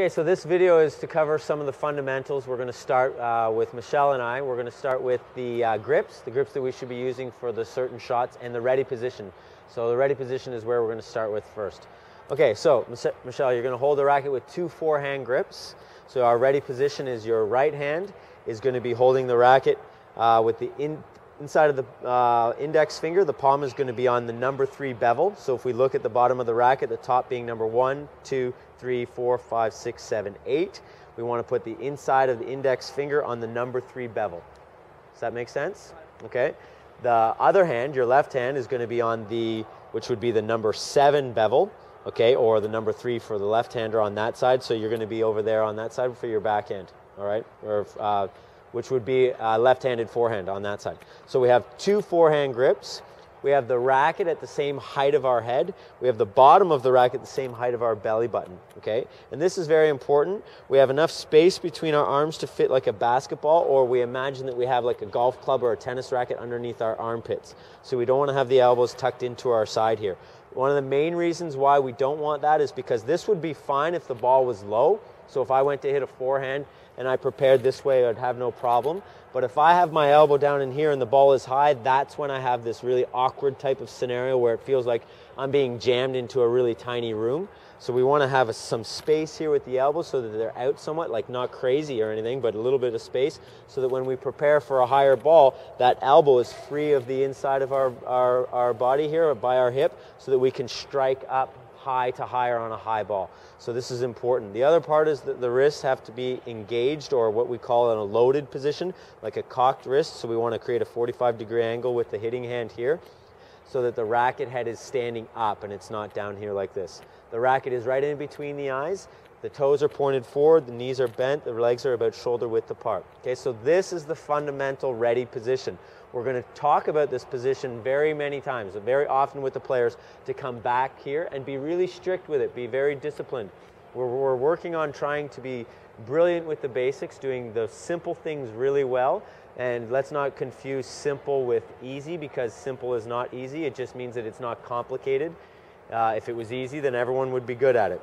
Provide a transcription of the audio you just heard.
Okay, so this video is to cover some of the fundamentals. We're going to start with Michelle and I. We're going to start with the grips that we should be using for the certain shots, and the ready position. So the ready position is where we're going to start with first. Okay, so Michelle, you're going to hold the racket with two forehand grips. So our ready position is your right hand is going to be holding the racket with the inside of the index finger. The palm is going to be on the number 3 bevel. So if we look at the bottom of the racket, the top being number 1, 2, 3, 4, 5, 6, 7, 8. We want to put the inside of the index finger on the number 3 bevel. Does that make sense? Okay. The other hand, your left hand, is going to be on the, which would be the number 7 bevel, okay, or the number 3 for the left-hander on that side. So you're going to be over there on that side for your backhand, all right, or which would be left-handed forehand on that side. So we have two forehand grips. We have the racket at the same height of our head. We have the bottom of the racket the same height of our belly button, okay? And this is very important. We have enough space between our arms to fit like a basketball, or we imagine that we have like a golf club or a tennis racket underneath our armpits. So we don't want to have the elbows tucked into our side here. One of the main reasons why we don't want that is because this would be fine if the ball was low. So if I went to hit a forehand and I prepared this way, I'd have no problem. But if I have my elbow down in here and the ball is high, that's when I have this really awkward type of scenario where it feels like I'm being jammed into a really tiny room. So we want to have some space here with the elbows so that they're out somewhat, like not crazy or anything, but a little bit of space, so that when we prepare for a higher ball, that elbow is free of the inside of our body here by our hip, so that we can strike up high to higher on a high ball. So this is important. The other part is that the wrists have to be engaged, or what we call in a loaded position, like a cocked wrist. So we want to create a 45-degree angle with the hitting hand here, so that the racket head is standing up and it's not down here like this. The racket is right in between the eyes. The toes are pointed forward, the knees are bent, the legs are about shoulder width apart. Okay, so this is the fundamental ready position. We're going to talk about this position very many times, very often with the players, to come back here and be really strict with it, be very disciplined. We're working on trying to be brilliant with the basics, doing the simple things really well. And let's not confuse simple with easy, because simple is not easy. It just means that it's not complicated. If it was easy, then everyone would be good at it.